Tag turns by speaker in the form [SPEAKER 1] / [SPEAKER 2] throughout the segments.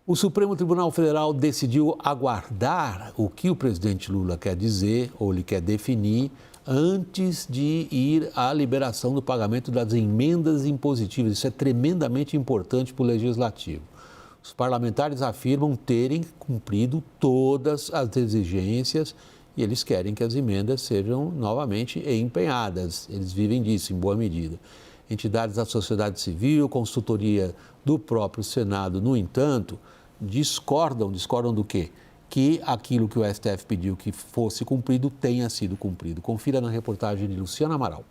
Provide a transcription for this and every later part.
[SPEAKER 1] O Supremo Tribunal Federal decidiu aguardar o que o presidente Lula quer dizer ou ele quer definir antes de ir à liberação do pagamento das emendas impositivas. Isso é tremendamente importante para o Legislativo. Os parlamentares afirmam terem cumprido todas as exigências e eles querem que as emendas sejam novamente empenhadas. Eles vivem disso em boa medida. Entidades da sociedade civil, consultoria do próprio Senado, no entanto, discordam do quê? Que aquilo que o STF pediu que fosse cumprido tenha sido cumprido. Confira na reportagem de Luciana Amaral.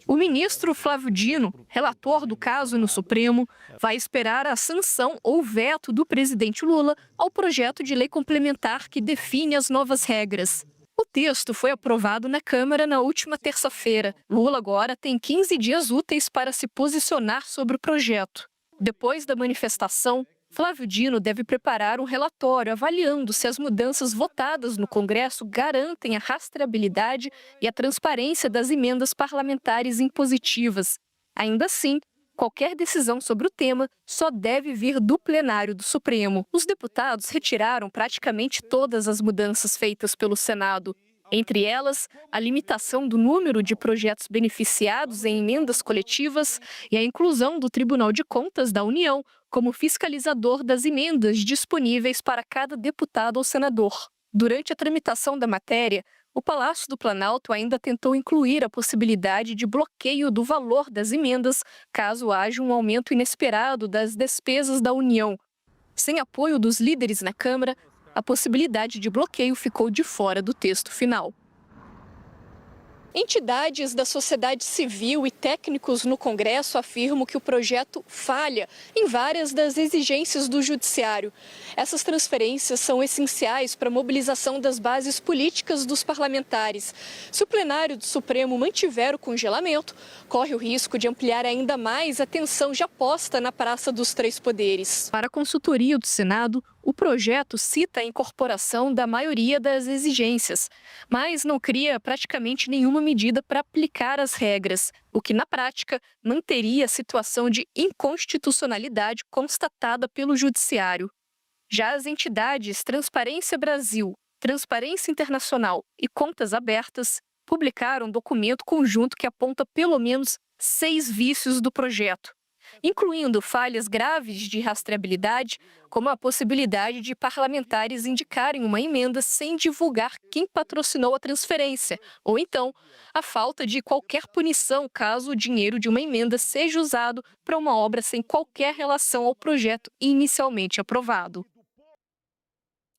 [SPEAKER 2] O ministro Flávio Dino, relator do caso no Supremo, vai esperar a sanção ou veto do presidente Lula ao projeto de lei complementar que define as novas regras. O texto foi aprovado na Câmara na última terça-feira. Lula agora tem 15 dias úteis para se posicionar sobre o projeto. Depois da manifestação, Flávio Dino deve preparar um relatório avaliando se as mudanças votadas no Congresso garantem a rastreabilidade e a transparência das emendas parlamentares impositivas. Ainda assim, qualquer decisão sobre o tema só deve vir do plenário do Supremo. Os deputados retiraram praticamente todas as mudanças feitas pelo Senado. Entre elas, a limitação do número de projetos beneficiados em emendas coletivas e a inclusão do Tribunal de Contas da União como fiscalizador das emendas disponíveis para cada deputado ou senador. Durante a tramitação da matéria, o Palácio do Planalto ainda tentou incluir a possibilidade de bloqueio do valor das emendas caso haja um aumento inesperado das despesas da União. Sem apoio dos líderes na Câmara, a possibilidade de bloqueio ficou de fora do texto final. Entidades da sociedade civil e técnicos no Congresso afirmam que o projeto falha em várias das exigências do Judiciário. Essas transferências são essenciais para a mobilização das bases políticas dos parlamentares. Se o plenário do Supremo mantiver o congelamento, corre o risco de ampliar ainda mais a tensão já posta na Praça dos Três Poderes. Para a consultoria do Senado, o projeto cita a incorporação da maioria das exigências, mas não cria praticamente nenhuma medida para aplicar as regras, o que, na prática, manteria a situação de inconstitucionalidade constatada pelo Judiciário. Já as entidades Transparência Brasil, Transparência Internacional e Contas Abertas publicaram um documento conjunto que aponta pelo menos 6 vícios do projeto, incluindo falhas graves de rastreabilidade, como a possibilidade de parlamentares indicarem uma emenda sem divulgar quem patrocinou a transferência, ou então a falta de qualquer punição caso o dinheiro de uma emenda seja usado para uma obra sem qualquer relação ao projeto inicialmente aprovado.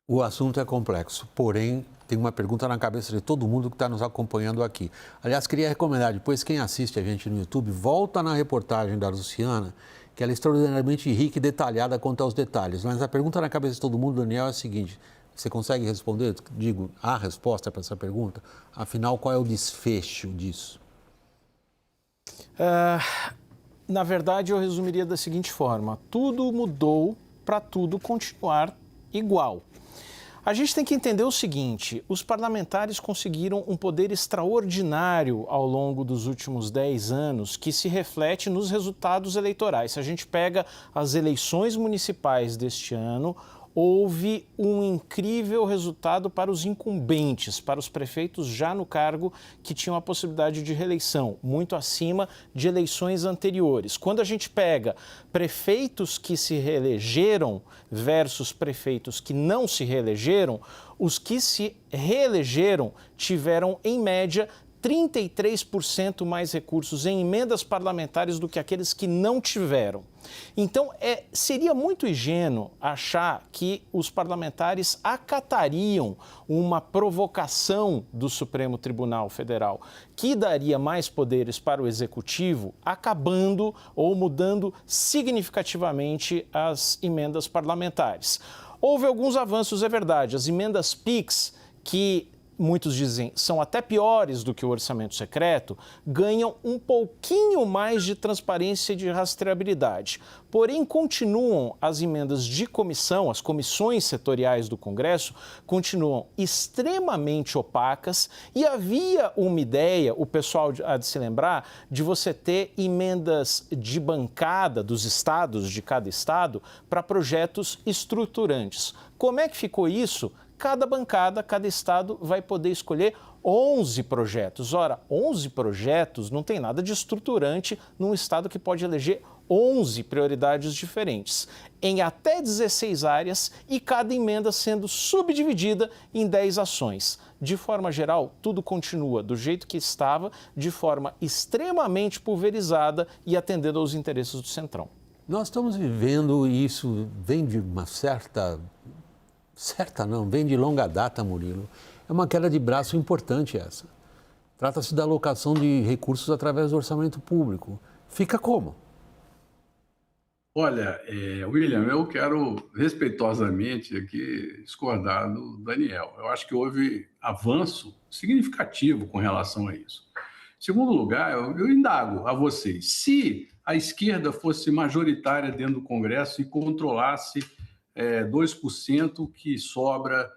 [SPEAKER 1] O assunto é complexo, porém tem uma pergunta na cabeça de todo mundo que está nos acompanhando aqui. Aliás, queria recomendar, depois quem assiste a gente no YouTube, volta na reportagem da Luciana, que ela é extraordinariamente rica e detalhada quanto aos detalhes. Mas a pergunta na cabeça de todo mundo, Daniel, é a seguinte: você consegue responder? Digo, a resposta para essa pergunta? Afinal, qual é o desfecho disso?
[SPEAKER 3] Na verdade, eu resumiria da seguinte forma: tudo mudou para tudo continuar igual. A gente tem que entender o seguinte: os parlamentares conseguiram um poder extraordinário ao longo dos últimos 10 anos que se reflete nos resultados eleitorais. Se a gente pega as eleições municipais deste ano, houve um incrível resultado para os incumbentes, para os prefeitos já no cargo que tinham a possibilidade de reeleição, muito acima de eleições anteriores. Quando a gente pega prefeitos que se reelegeram versus prefeitos que não se reelegeram, os que se reelegeram tiveram, em média, 33% mais recursos em emendas parlamentares do que aqueles que não tiveram. Então, seria muito ingênuo achar que os parlamentares acatariam uma provocação do Supremo Tribunal Federal, que daria mais poderes para o Executivo, acabando ou mudando significativamente as emendas parlamentares. Houve alguns avanços, é verdade. As emendas PIX, que muitos dizem são até piores do que o orçamento secreto, ganham um pouquinho mais de transparência e de rastreabilidade. Porém, continuam as emendas de comissão, as comissões setoriais do Congresso, continuam extremamente opacas e havia uma ideia, o pessoal há de se lembrar, de você ter emendas de bancada dos estados, de cada estado, para projetos estruturantes. Como é que ficou isso? Cada bancada, cada estado vai poder escolher 11 projetos. Ora, 11 projetos não tem nada de estruturante num estado que pode eleger 11 prioridades diferentes, em até 16 áreas e cada emenda sendo subdividida em 10 ações. De forma geral, tudo continua do jeito que estava, de forma extremamente pulverizada e atendendo aos interesses do Centrão.
[SPEAKER 1] Nós estamos vivendo isso, vem de uma vem de longa data, Murilo. É uma queda de braço importante essa. Trata-se da alocação de recursos através do orçamento público. Fica como?
[SPEAKER 4] Olha, William, eu quero respeitosamente aqui discordar do Daniel. Eu acho que houve avanço significativo com relação a isso. Em segundo lugar, eu indago a vocês, se a esquerda fosse majoritária dentro do Congresso e controlasse 2% que sobra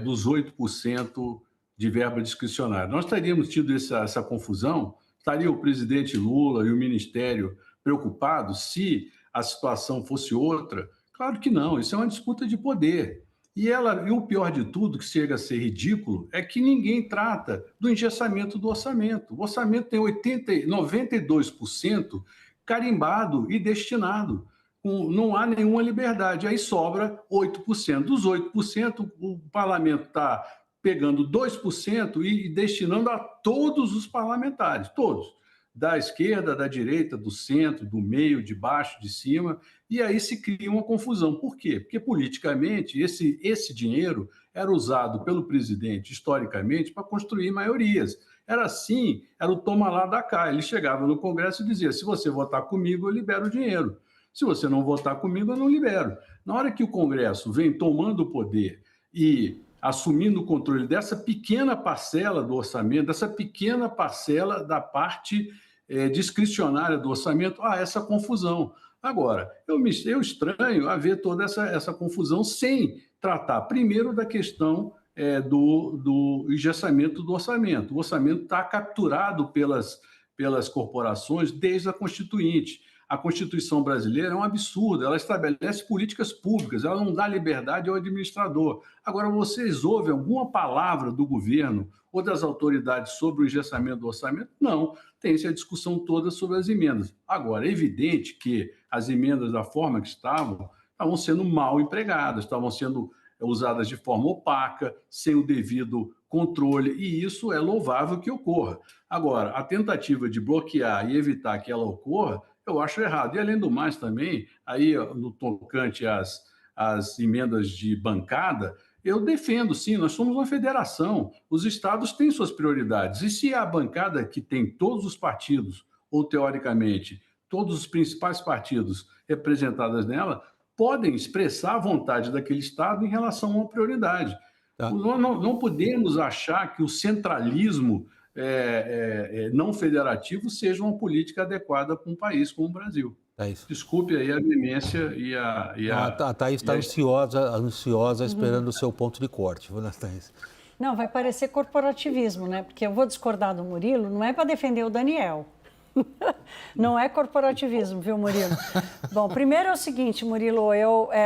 [SPEAKER 4] dos 8% de verba discricionária, nós teríamos tido essa confusão? Estaria o presidente Lula e o Ministério preocupados se a situação fosse outra? Claro que não, isso é uma disputa de poder. E o pior de tudo, que chega a ser ridículo, é que ninguém trata do engessamento do orçamento. O orçamento tem 92% carimbado e destinado. Não há nenhuma liberdade. Aí sobra 8%. Dos 8%, o parlamento está pegando 2% e destinando a todos os parlamentares, todos. Da esquerda, da direita, do centro, do meio, de baixo, de cima, e aí se cria uma confusão. Por quê? Porque, politicamente, esse dinheiro era usado pelo presidente, historicamente, para construir maiorias. Era assim, era o toma lá da cá. Ele chegava no Congresso e dizia, se você votar comigo, eu libero o dinheiro. Se você não votar comigo, eu não libero. Na hora que o Congresso vem tomando o poder e assumindo o controle dessa pequena parcela do orçamento, dessa pequena parcela da parte discricionária do orçamento, há essa confusão. Agora, eu estranho a ver toda essa confusão sem tratar, primeiro, da questão do engessamento do orçamento. O orçamento está capturado pelas corporações desde a Constituinte. A Constituição brasileira é um absurdo, ela estabelece políticas públicas, ela não dá liberdade ao administrador. Agora, vocês ouvem alguma palavra do governo ou das autoridades sobre o engessamento do orçamento? Não, tem-se a discussão toda sobre as emendas. Agora, é evidente que as emendas, da forma que estavam sendo mal empregadas, estavam sendo usadas de forma opaca, sem o devido controle, e isso é louvável que ocorra. Agora, a tentativa de bloquear e evitar que ela ocorra, eu acho errado. E, além do mais, também, aí no tocante às emendas de bancada, eu defendo, sim, nós somos uma federação, os estados têm suas prioridades, e se a bancada que tem todos os partidos, ou teoricamente, todos os principais partidos representados nela, podem expressar a vontade daquele estado em relação a uma prioridade. Tá. Não podemos achar que o centralismo não federativo seja uma política adequada para um país como o Brasil. Desculpe aí a demência e a...
[SPEAKER 1] A Thaís está ansiosa esperando o seu ponto de corte, né, Thaís?
[SPEAKER 5] Não, vai parecer corporativismo, né? Porque eu vou discordar do Murilo, não é para defender o Daniel. Não é corporativismo, viu, Murilo? Bom, primeiro é o seguinte, Murilo,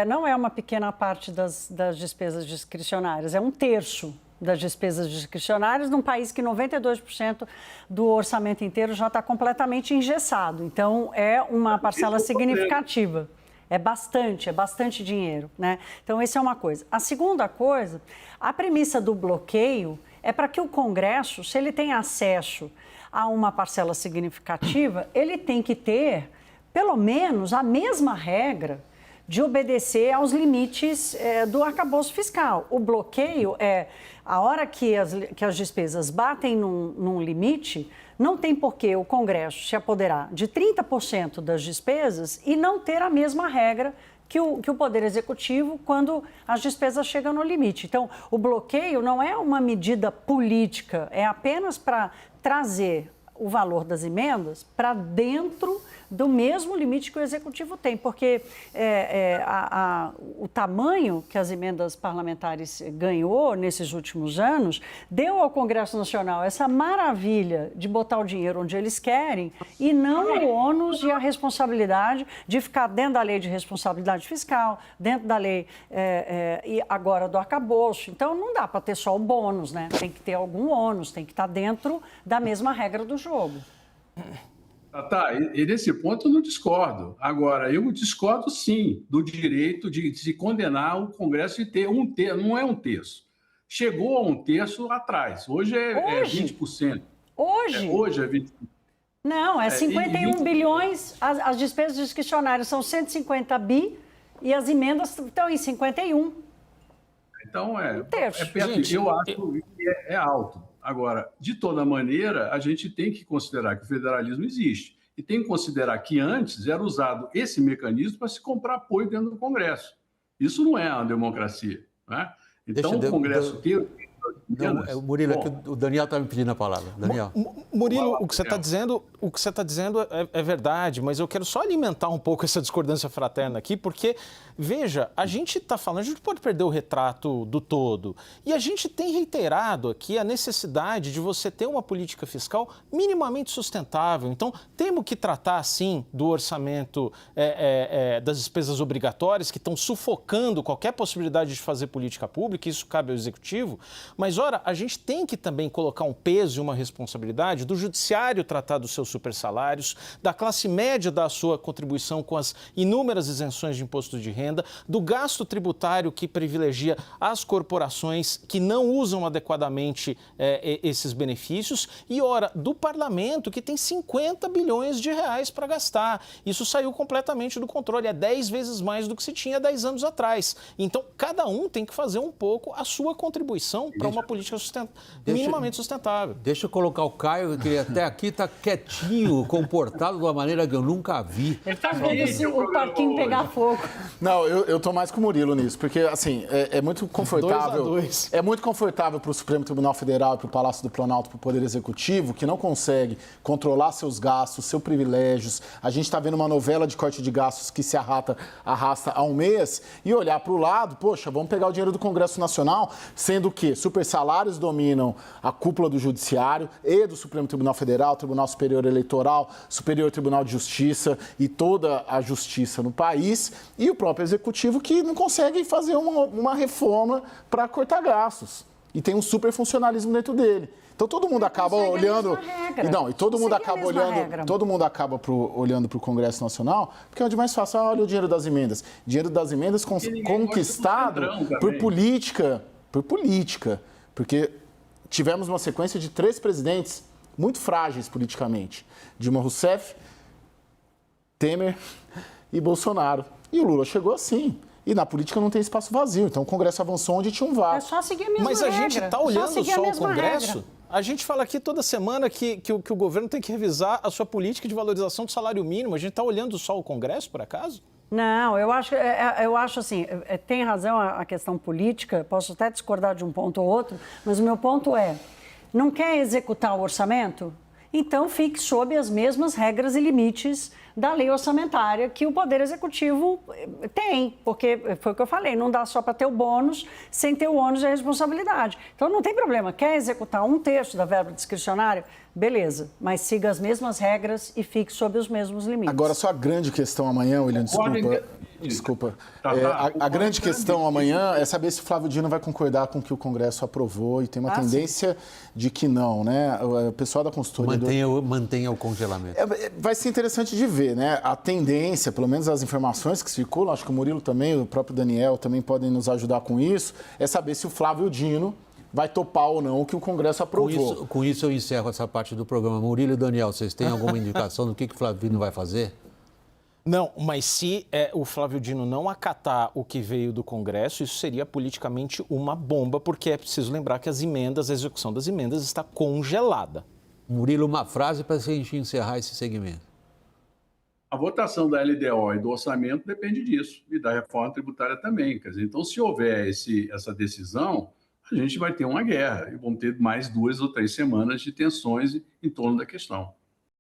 [SPEAKER 5] não é uma pequena parte das despesas discricionárias, é 1/3 das despesas discricionárias num país que 92% do orçamento inteiro já está completamente engessado. Então, é uma parcela significativa. É bastante dinheiro, né? Então, essa é uma coisa. A segunda coisa, a premissa do bloqueio é para que o Congresso, se ele tem acesso a uma parcela significativa, ele tem que ter, pelo menos, a mesma regra de obedecer aos limites do arcabouço fiscal. O bloqueio é a hora que as despesas batem num limite, não tem por que o Congresso se apoderar de 30% das despesas e não ter a mesma regra que o Poder Executivo quando as despesas chegam no limite. Então, o bloqueio não é uma medida política, é apenas para trazer o valor das emendas para dentro do mesmo limite que o Executivo tem, porque o tamanho que as emendas parlamentares ganhou nesses últimos anos deu ao Congresso Nacional essa maravilha de botar o dinheiro onde eles querem e não o ônus e a responsabilidade de ficar dentro da lei de responsabilidade fiscal, dentro da lei e agora do arcabouço. Então, não dá para ter só o bônus, né? Tem que ter algum ônus, tem que estar dentro da mesma regra do jogo.
[SPEAKER 4] Tá, e nesse ponto eu não discordo. Agora, eu discordo, sim, do direito de se condenar o Congresso e ter um terço. Não é um terço. Chegou a um terço atrás. Hoje é 20%.
[SPEAKER 5] Hoje?
[SPEAKER 4] Hoje é 20%.
[SPEAKER 5] Não, é 51 bilhões. As despesas discricionárias são 150 bi e as emendas estão em 51.
[SPEAKER 4] Então,
[SPEAKER 5] um terço.
[SPEAKER 4] perto. Gente, eu acho que é alto. Agora, de toda maneira, a gente tem que considerar que o federalismo existe. E tem que considerar que antes era usado esse mecanismo para se comprar apoio dentro do Congresso. Isso não é uma democracia. Né? Então, o Congresso tem...
[SPEAKER 1] Murilo, o Daniel está me pedindo a palavra. Daniel.
[SPEAKER 3] Murilo, o que você está dizendo é verdade, mas eu quero só alimentar um pouco essa discordância fraterna aqui, porque, veja, a gente está falando, a gente pode perder o retrato do todo. E a gente tem reiterado aqui a necessidade de você ter uma política fiscal minimamente sustentável. Então, temos que tratar, sim, do orçamento das despesas obrigatórias que estão sufocando qualquer possibilidade de fazer política pública, isso cabe ao Executivo. Mas, ora, a gente tem que também colocar um peso e uma responsabilidade do judiciário tratar dos seus supersalários, da classe média dar a sua contribuição com as inúmeras isenções de imposto de renda, do gasto tributário que privilegia as corporações que não usam adequadamente esses benefícios e, ora, do parlamento que tem 50 bilhões de reais para gastar. Isso saiu completamente do controle, é 10 vezes mais do que se tinha 10 anos atrás. Então, cada um tem que fazer um pouco a sua contribuição para uma política minimamente sustentável.
[SPEAKER 1] Deixa eu colocar o Caio, que até aqui está quietinho, comportado de uma maneira que eu nunca vi.
[SPEAKER 5] Ele está vendo o parquinho pegar fogo.
[SPEAKER 6] Não, eu tô mais com o Murilo nisso, porque, assim, é muito confortável.
[SPEAKER 3] 2-2.
[SPEAKER 6] É muito confortável para o Supremo Tribunal Federal e para o Palácio do Planalto, para o Poder Executivo, que não consegue controlar seus gastos, seus privilégios. A gente está vendo uma novela de corte de gastos que se arrasta há um mês e olhar para o lado, poxa, vamos pegar o dinheiro do Congresso Nacional, sendo que super salários dominam a cúpula do Judiciário e do Supremo Tribunal Federal, Tribunal Superior Eleitoral, Superior Tribunal de Justiça e toda a justiça no país, e o próprio Executivo que não consegue fazer uma reforma para cortar gastos. E tem um super funcionalismo dentro dele. Então todo mundo acaba olhando olhando para o Congresso Nacional, porque é onde mais fácil, olha o dinheiro das emendas. Dinheiro das emendas conquistado por política, porque tivemos uma sequência de 3 presidentes muito frágeis politicamente. Dilma Rousseff, Temer e Bolsonaro. E o Lula chegou assim. E na política não tem espaço vazio. Então o Congresso avançou onde tinha um vácuo.
[SPEAKER 5] É só seguir a mesma
[SPEAKER 3] Mas a gente está olhando só o Congresso?
[SPEAKER 5] Regra.
[SPEAKER 3] A gente fala aqui toda semana que o governo tem que revisar a sua política de valorização do salário mínimo. A gente está olhando só o Congresso, por acaso?
[SPEAKER 5] Não, eu acho assim, tem razão a questão política, posso até discordar de um ponto ou outro, mas o meu ponto é, não quer executar o orçamento? Então fique sob as mesmas regras e limites da lei orçamentária que o Poder Executivo tem, porque foi o que eu falei, não dá só para ter o bônus sem ter o ônus e a responsabilidade. Então não tem problema, quer executar 1/3 da verba discricionária? Beleza, mas siga as mesmas regras e fique sob os mesmos limites.
[SPEAKER 6] Agora, só a grande questão amanhã, William, desculpa. A grande questão amanhã é saber se o Flávio Dino vai concordar com o que o Congresso aprovou e tem uma tendência de que não, né? O pessoal da consultoria...
[SPEAKER 1] Mantenha o congelamento.
[SPEAKER 6] Vai ser interessante de ver, né? A tendência, pelo menos as informações que circulam, acho que o Murilo também, o próprio Daniel também podem nos ajudar com isso, é saber se o Flávio Dino vai topar ou não o que o Congresso aprovou.
[SPEAKER 1] Com isso eu encerro essa parte do programa. Murilo e Daniel, vocês têm alguma indicação do que o Flávio Dino vai fazer?
[SPEAKER 3] Não, mas se o Flávio Dino não acatar o que veio do Congresso, isso seria politicamente uma bomba, porque é preciso lembrar que as emendas, a execução das emendas está congelada.
[SPEAKER 1] Murilo, uma frase para a gente encerrar esse segmento.
[SPEAKER 4] A votação da LDO e do orçamento depende disso, e da reforma tributária também. Quer dizer, então, se houver essa decisão, a gente vai ter uma guerra e vamos ter mais 2 ou 3 semanas de tensões em torno da questão.